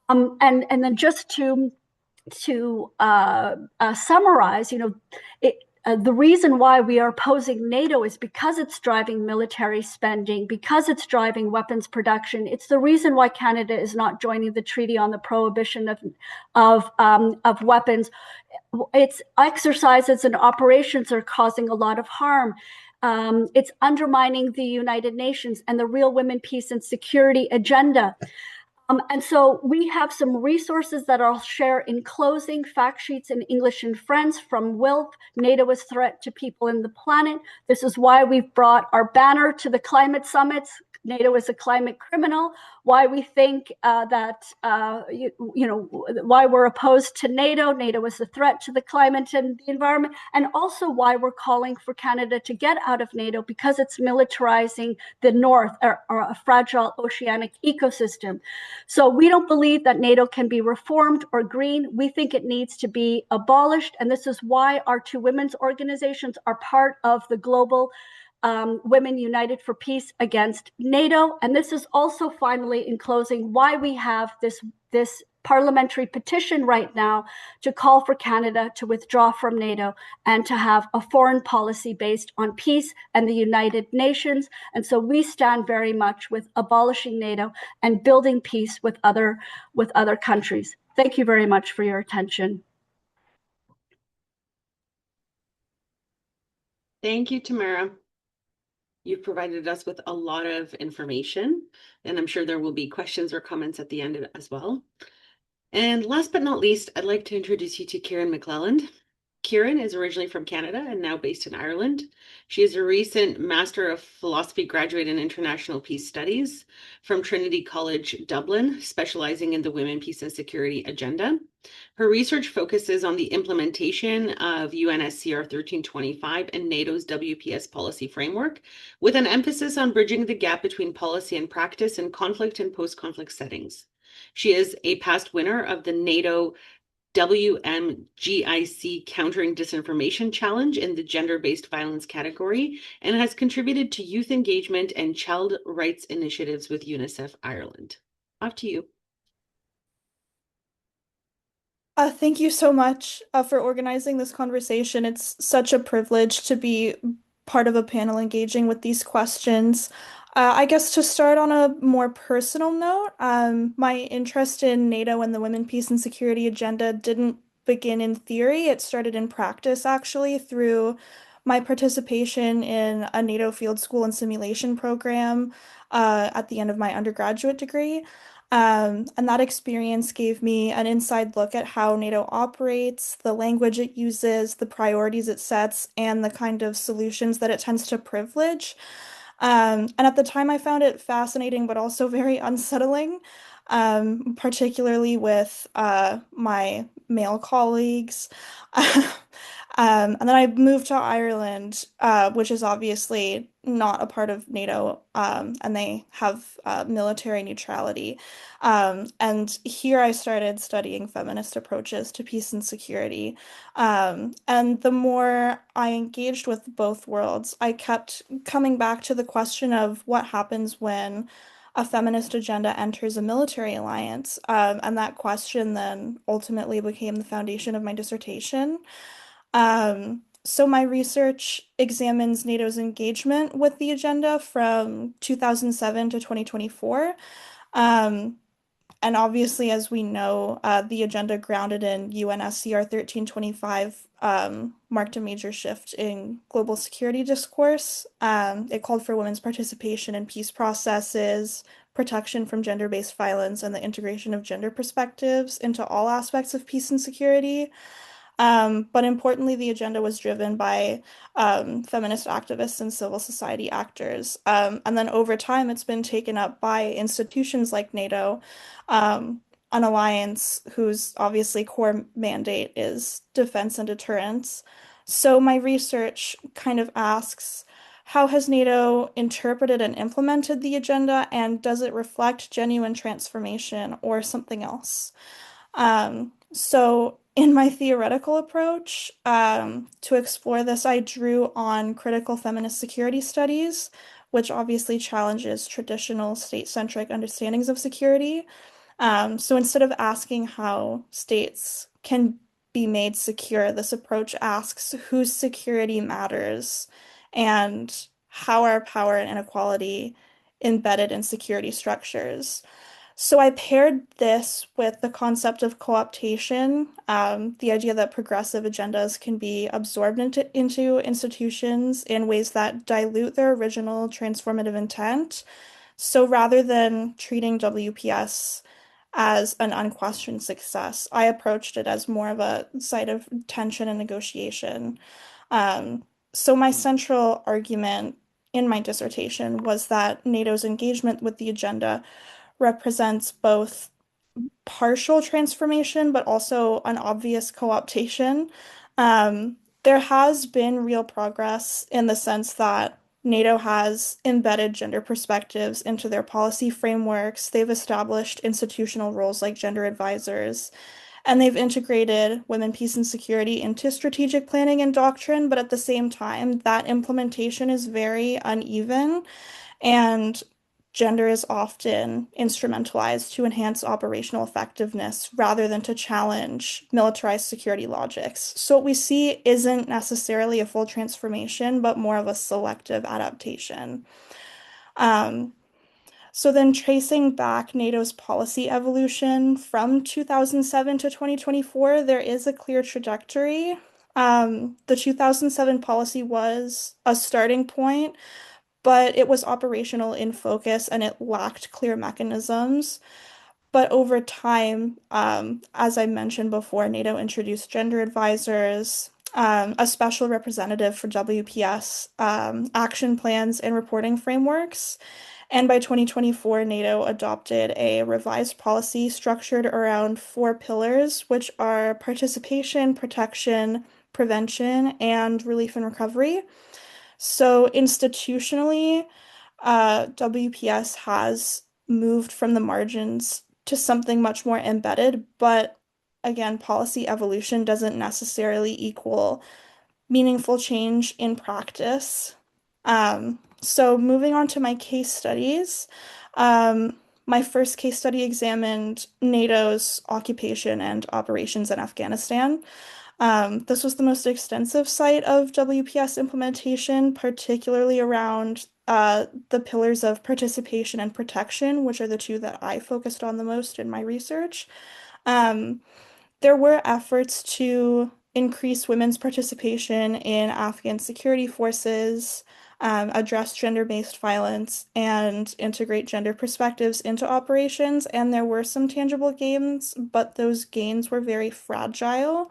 And then just to summarize, the reason why we are opposing NATO is because it's driving military spending, because it's driving weapons production. It's the reason why Canada is not joining the Treaty on the Prohibition of Weapons. Its exercises and operations are causing a lot of harm. It's undermining the United Nations and the real women, peace, and security agenda. And so we have some resources that I'll share in closing, fact sheets in English and French from WILP, NATO as Threat to People and the Planet. This is why we've brought our banner to the climate summits. NATO is a climate criminal, why we think that, why we're opposed to NATO. NATO is a threat to the climate and the environment, and also why we're calling for Canada to get out of NATO because it's militarizing the North, or a fragile oceanic ecosystem. So we don't believe that NATO can be reformed or green. We think it needs to be abolished. And this is why our two women's organizations are part of the global Women United for Peace Against NATO. And this is also, finally, in closing, why we have this parliamentary petition right now to call for Canada to withdraw from NATO and to have a foreign policy based on peace and the United Nations. And so we stand very much with abolishing NATO and building peace with other countries. Thank you very much for your attention. Thank you, Tamara. You've provided us with a lot of information, and I'm sure there will be questions or comments at the end as well. And last but not least, I'd like to introduce you to Kieran McClelland. Kieran is originally from Canada and now based in Ireland. She is a recent Master of Philosophy graduate in International Peace Studies from Trinity College, Dublin, specializing in the Women, Peace and Security agenda. Her research focuses on the implementation of UNSCR 1325 and NATO's WPS policy framework, with an emphasis on bridging the gap between policy and practice in conflict and post-conflict settings. She is a past winner of the NATO WMGIC Countering Disinformation Challenge in the gender-based violence category, and has contributed to youth engagement and child rights initiatives with UNICEF Ireland. Off to you. Thank you so much for organizing this conversation. It's such a privilege to be part of a panel engaging with these questions. I guess to start on a more personal note, my interest in NATO and the Women, Peace and Security agenda didn't begin in theory. It started in practice, actually, through my participation in a NATO field school and simulation program at the end of my undergraduate degree. And that experience gave me an inside look at how NATO operates, the language it uses, the priorities it sets, and the kind of solutions that it tends to privilege. And at the time, I found it fascinating, but also very unsettling, particularly with my male colleagues. And then I moved to Ireland, which is obviously not a part of NATO, and they have military neutrality. And here I started studying feminist approaches to peace and security. And the more I engaged with both worlds, I kept coming back to the question of what happens when a feminist agenda enters a military alliance. And that question then ultimately became the foundation of my dissertation. So my research examines NATO's engagement with the agenda from 2007 to 2024. And obviously, as we know, the agenda grounded in UNSCR 1325 marked a major shift in global security discourse. It called for women's participation in peace processes, protection from gender-based violence, and the integration of gender perspectives into all aspects of peace and security. But importantly, the agenda was driven by feminist activists and civil society actors. And then over time, it's been taken up by institutions like NATO, an alliance whose obviously core mandate is defense and deterrence. So my research kind of asks, how has NATO interpreted and implemented the agenda, and does it reflect genuine transformation or something else? So in my theoretical approach, to explore this, I drew on critical feminist security studies, which obviously challenges traditional state-centric understandings of security. So instead of asking how states can be made secure, this approach asks whose security matters and how are power and inequality embedded in security structures. So I paired this with the concept of co-optation, the idea that progressive agendas can be absorbed into institutions in ways that dilute their original transformative intent. So rather than treating WPS as an unquestioned success. I approached it as more of a site of tension and negotiation. So my central argument in my dissertation was that NATO's engagement with the agenda represents both partial transformation, but also an obvious co-optation. There has been real progress in the sense that NATO has embedded gender perspectives into their policy frameworks. They've established institutional roles like gender advisors, and they've integrated women, peace, and security into strategic planning and doctrine. But at the same time, that implementation is very uneven, and gender is often instrumentalized to enhance operational effectiveness rather than to challenge militarized security logics. So what we see isn't necessarily a full transformation, but more of a selective adaptation. So then tracing back NATO's policy evolution from 2007 to 2024, there is a clear trajectory. The 2007 policy was a starting point, but it was operational in focus and it lacked clear mechanisms. But over time, as I mentioned before, NATO introduced gender advisors, a special representative for WPS, action plans, and reporting frameworks. And by 2024, NATO adopted a revised policy structured around four pillars, which are participation, protection, prevention, and relief and recovery. So institutionally, WPS has moved from the margins to something much more embedded, but again, policy evolution doesn't necessarily equal meaningful change in practice. So moving on to my case studies, my first case study examined NATO's occupation and operations in Afghanistan. This was the most extensive site of WPS implementation, particularly around the pillars of participation and protection, which are the two that I focused on the most in my research. There were efforts to increase women's participation in Afghan security forces, address gender-based violence, and integrate gender perspectives into operations. And there were some tangible gains, but those gains were very fragile.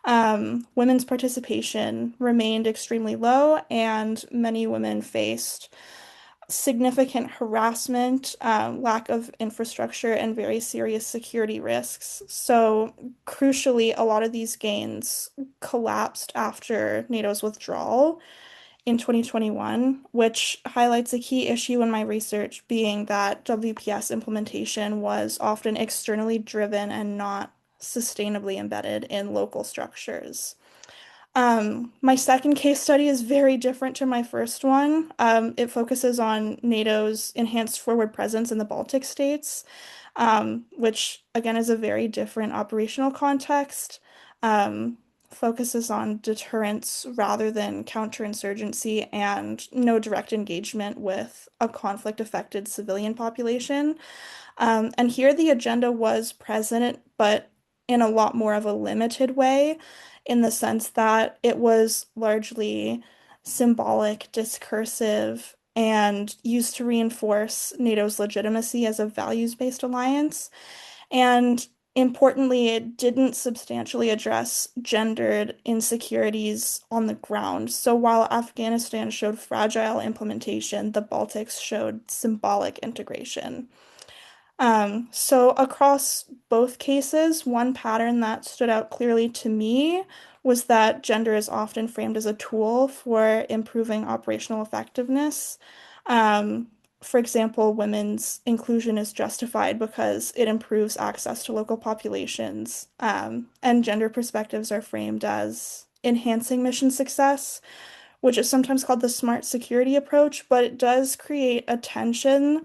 Women's participation remained extremely low, and many women faced significant harassment, lack of infrastructure, and very serious security risks. So, crucially, a lot of these gains collapsed after NATO's withdrawal in 2021, which highlights a key issue in my research being that WPS implementation was often externally driven and not sustainably embedded in local structures. My second case study is very different to my first one. It focuses on NATO's enhanced forward presence in the Baltic states, which again is a very different operational context. Focuses on deterrence rather than counterinsurgency and no direct engagement with a conflict-affected civilian population. And here the agenda was present, but in a lot more of a limited way, in the sense that it was largely symbolic, discursive, and used to reinforce NATO's legitimacy as a values-based alliance. And importantly, it didn't substantially address gendered insecurities on the ground. So while Afghanistan showed fragile implementation, the Baltics showed symbolic integration. So across both cases, one pattern that stood out clearly to me was that gender is often framed as a tool for improving operational effectiveness. For example, women's inclusion is justified because it improves access to local populations, and gender perspectives are framed as enhancing mission success, which is sometimes called the smart security approach, but it does create a tension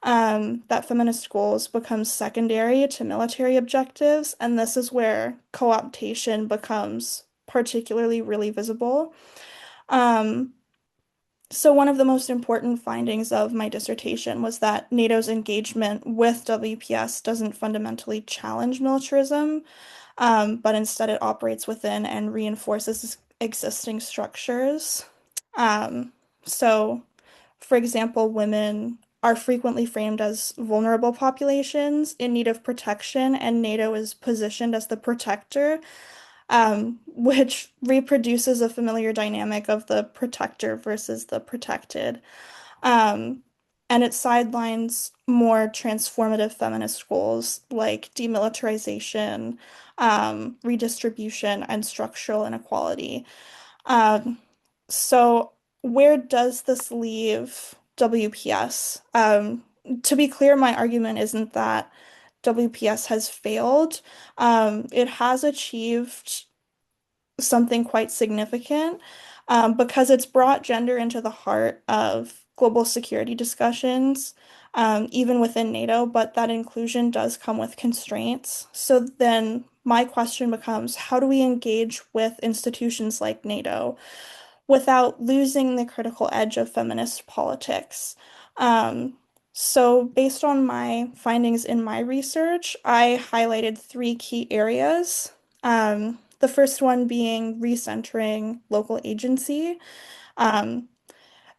that feminist goals become secondary to military objectives, and this is where co-optation becomes particularly really visible. So one of the most important findings of my dissertation was that NATO's engagement with WPS doesn't fundamentally challenge militarism, but instead it operates within and reinforces existing structures. So, for example, women are frequently framed as vulnerable populations in need of protection, and NATO is positioned as the protector, which reproduces a familiar dynamic of the protector versus the protected. Um, and it sidelines more transformative feminist goals like demilitarization, redistribution, and structural inequality. Um, so where does this leave WPS? To be clear, my argument isn't that WPS has failed. It has achieved something quite significant because it's brought gender into the heart of global security discussions, even within NATO, but that inclusion does come with constraints. So then my question becomes, how do we engage with institutions like NATO without losing the critical edge of feminist politics? Um, so based on my findings in my research, I highlighted three key areas. The first one being recentering local agency, um,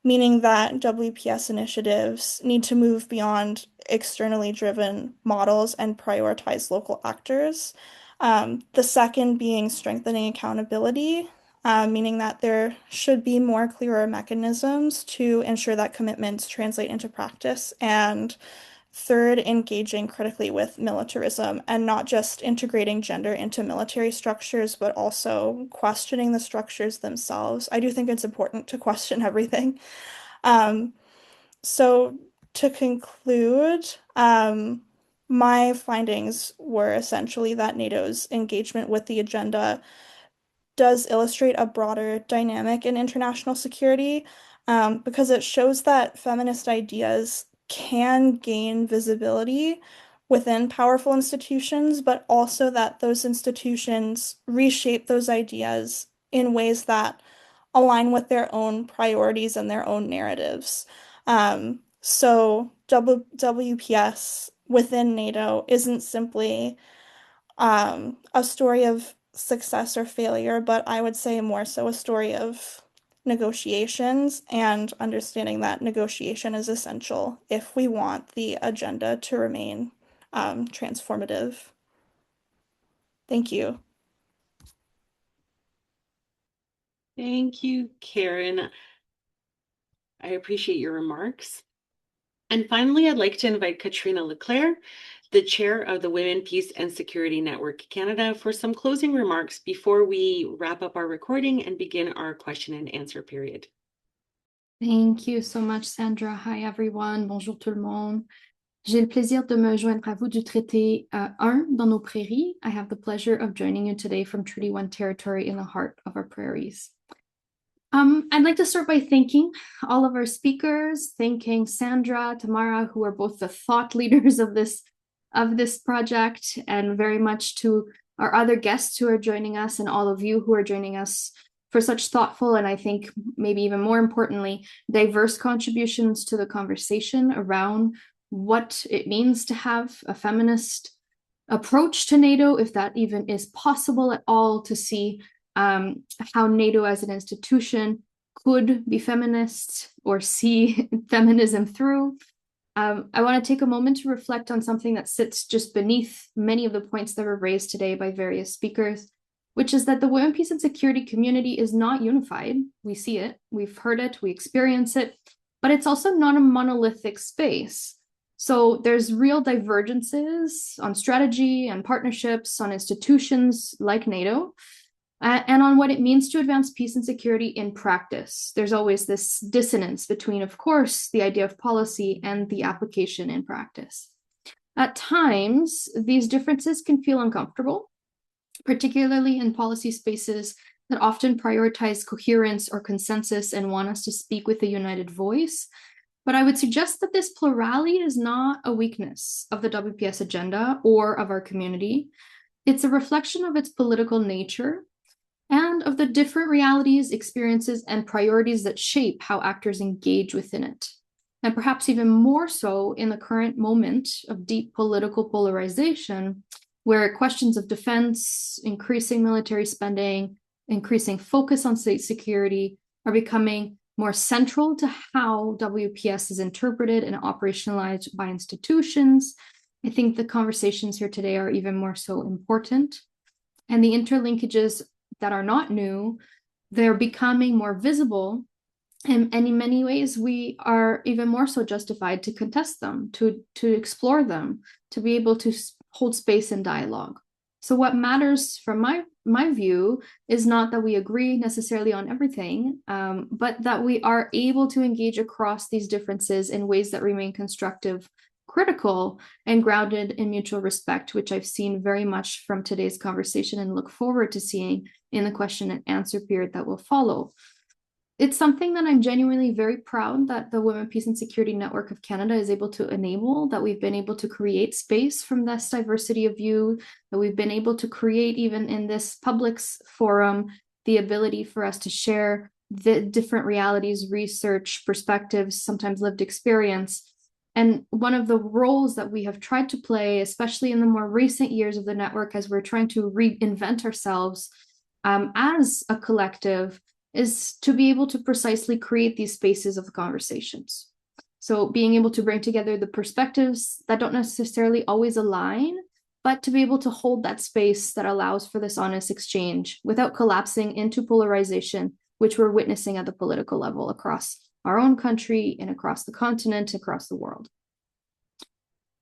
meaning that WPS initiatives need to move beyond externally driven models and prioritize local actors. The second being strengthening accountability, meaning that there should be more clearer mechanisms to ensure that commitments translate into practice. And third, engaging critically with militarism and not just integrating gender into military structures, but also questioning the structures themselves. I do think it's important to question everything. Um, so to conclude, my findings were essentially that NATO's engagement with the agenda does illustrate a broader dynamic in international security, because it shows that feminist ideas can gain visibility within powerful institutions, but also that those institutions reshape those ideas in ways that align with their own priorities and their own narratives. So WPS within NATO isn't simply a story of success or failure, but I would say more so a story of negotiations and understanding that negotiation is essential if we want the agenda to remain transformative. Thank you. Thank you, Karen. I appreciate your remarks. And finally, I'd like to invite Katrina Leclerc, the chair of the Women, Peace and Security Network Canada, for some closing remarks before we wrap up our recording and begin our question and answer period. Thank you so much, Sandra. Hi, everyone. Bonjour tout le monde. J'ai le plaisir de me joindre à vous du traité 1 dans nos prairies. I have the pleasure of joining you today from Treaty 1 territory in the heart of our prairies. I'd like to start by thanking all of our speakers, thanking Sandra, Tamara, who are both the thought leaders of this project, and very much to our other guests who are joining us and all of you who are joining us for such thoughtful and I think maybe even more importantly, diverse contributions to the conversation around what it means to have a feminist approach to NATO, if that even is possible at all, to see how NATO as an institution could be feminist or see feminism through. I want to take a moment to reflect on something that sits just beneath many of the points that were raised today by various speakers, which is that the women, peace, and security community is not unified. We see it, we've heard it, we experience it, but it's also not a monolithic space. So there's real divergences on strategy and partnerships, on institutions like NATO, and on what it means to advance peace and security in practice. There's always this dissonance between, of course, the idea of policy and the application in practice. At times, these differences can feel uncomfortable, particularly in policy spaces that often prioritize coherence or consensus and want us to speak with a united voice. But I would suggest that this plurality is not a weakness of the WPS agenda or of our community. It's a reflection of its political nature and of the different realities, experiences, and priorities that shape how actors engage within it. And perhaps even more so in the current moment of deep political polarization, where questions of defense, increasing military spending, increasing focus on state security are becoming more central to how WPS is interpreted and operationalized by institutions. I think the conversations here today are even more so important. And the interlinkages that are not new, they're becoming more visible. And in many ways, we are even more so justified to contest them, to explore them, to be able to hold space and dialogue. So what matters from my view is not that we agree necessarily on everything, but that we are able to engage across these differences in ways that remain constructive, critical, and grounded in mutual respect, which I've seen very much from today's conversation and look forward to seeing in the question and answer period that will follow. It's something that I'm genuinely very proud that the Women, Peace and Security Network of Canada is able to enable, that we've been able to create space from this diversity of view, that we've been able to create even in this public forum, the ability for us to share the different realities, research, perspectives, sometimes lived experience. And one of the roles that we have tried to play, especially in the more recent years of the network, as we're trying to reinvent ourselves as a collective, is to be able to precisely create these spaces of conversations. So being able to bring together the perspectives that don't necessarily always align, but to be able to hold that space that allows for this honest exchange without collapsing into polarization, which we're witnessing at the political level across our own country and across the continent, across the world.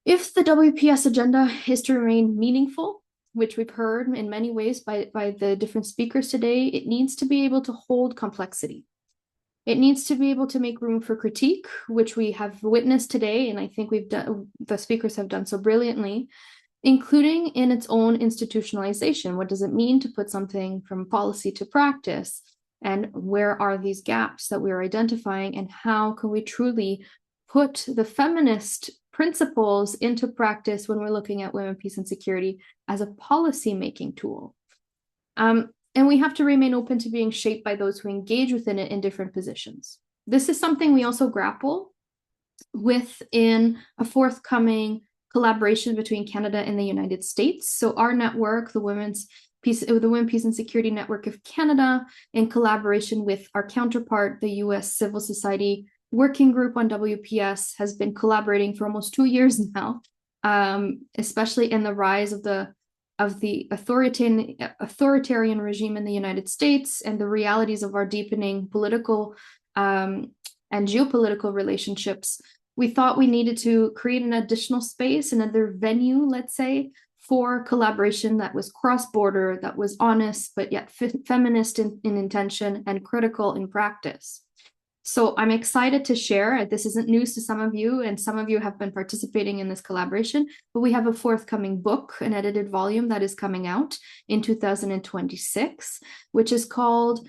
If the WPS agenda is to remain meaningful, which we've heard in many ways by the different speakers today, it needs to be able to hold complexity. It needs to be able to make room for critique, which we have witnessed today, and I think the speakers have done so brilliantly, including in its own institutionalization. What does it mean to put something from policy to practice? And where are these gaps that we're identifying, and how can we truly put the feminist principles into practice when we're looking at women, peace, and security as a policy-making tool? And we have to remain open to being shaped by those who engage within it in different positions. This is something we also grapple with in a forthcoming collaboration between Canada and the United States. So our network, the Women, Peace and Security Network of Canada, in collaboration with our counterpart, the US Civil Society Working Group on WPS, has been collaborating for almost 2 years now, especially in the rise of the authoritarian regime in the United States and the realities of our deepening political and geopolitical relationships. We thought we needed to create an additional space, another venue, let's say, for collaboration that was cross-border, that was honest, but yet feminist in intention and critical in practice. So I'm excited to share, this isn't news to some of you, and some of you have been participating in this collaboration, but we have a forthcoming book, an edited volume that is coming out in 2026, which is called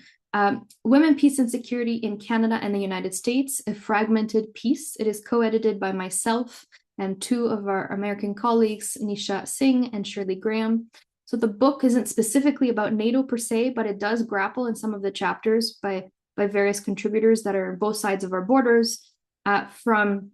Women, Peace and Security in Canada and the United States, A Fragmented Peace. It is co-edited by myself and 2 of our American colleagues, Nisha Singh and Shirley Graham. So the book isn't specifically about NATO per se, but it does grapple in some of the chapters by various contributors that are both sides of our borders from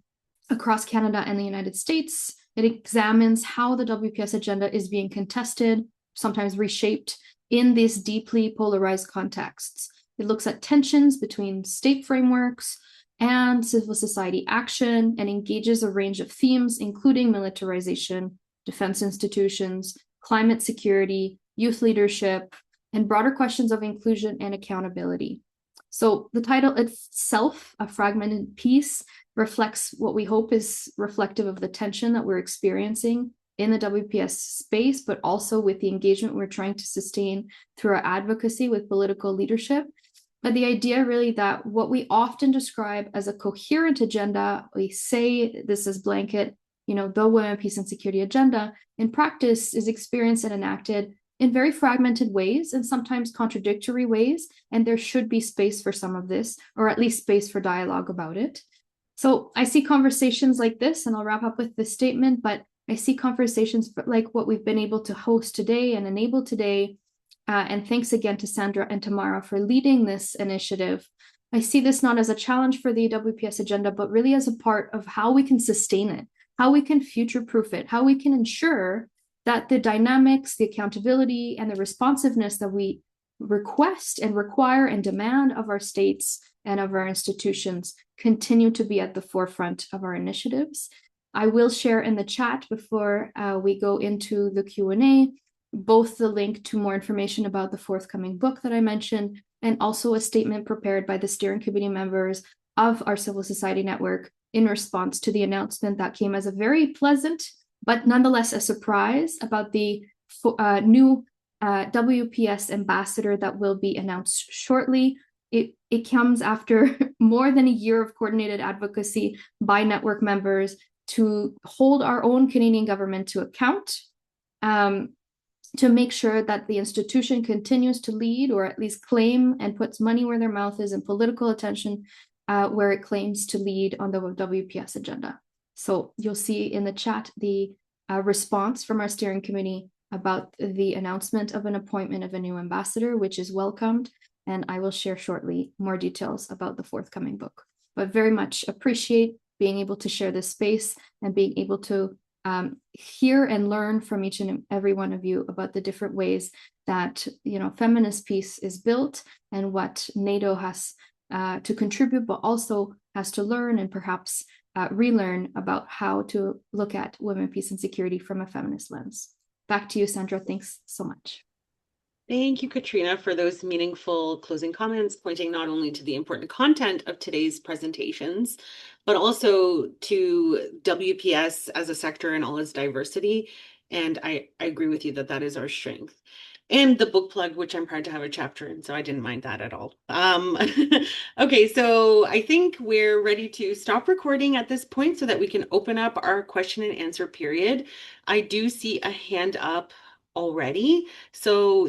across Canada and the United States. It examines how the WPS agenda is being contested, sometimes reshaped in these deeply polarized contexts. It looks at tensions between state frameworks and civil society action and engages a range of themes, including militarization, defense institutions, climate security, youth leadership, and broader questions of inclusion and accountability. So the title itself, A Fragmented Peace, reflects what we hope is reflective of the tension that we're experiencing in the WPS space, but also with the engagement we're trying to sustain through our advocacy with political leadership. But the idea really that what we often describe as a coherent agenda, we say this is blanket, the Women, Peace and Security agenda, in practice is experienced and enacted in very fragmented ways and sometimes contradictory ways, and there should be space for some of this, or at least space for dialogue about it. So I see conversations like this, and I'll wrap up with this statement, but I see conversations like what we've been able to host today and enable today, and thanks again to Sandra and Tamara for leading this initiative. I see this not as a challenge for the WPS agenda, but really as a part of how we can sustain it, how we can future-proof it, how we can ensure that the dynamics, the accountability, and the responsiveness that we request and require and demand of our states and of our institutions continue to be at the forefront of our initiatives. I will share in the chat before we go into the Q&A, both the link to more information about the forthcoming book that I mentioned, and also a statement prepared by the steering committee members of our civil society network in response to the announcement that came as a very pleasant, but nonetheless a surprise about the new WPS ambassador that will be announced shortly. It comes after more than a year of coordinated advocacy by network members to hold our own Canadian government to account, to make sure that the institution continues to lead, or at least claim and puts money where their mouth is, and political attention where it claims to lead on the WPS agenda. So you'll see in the chat the response from our steering committee about the announcement of an appointment of a new ambassador, which is welcomed. And I will share shortly more details about the forthcoming book. But very much appreciate being able to share this space and being able to hear and learn from each and every one of you about the different ways that, you know, feminist peace is built, and what NATO has to contribute, but also has to learn and perhaps relearn about how to look at women, peace, and security from a feminist lens. Back to you, Sandra. Thanks so much. Thank you, Katrina, for those meaningful closing comments, pointing not only to the important content of today's presentations, but also to WPS as a sector and all its diversity. And I agree with you that that is our strength. And the book plug, which I'm proud to have a chapter in, so I didn't mind that at all. Okay, so I think we're ready to stop recording at this point so that we can open up our question and answer period. I do see a hand up already, so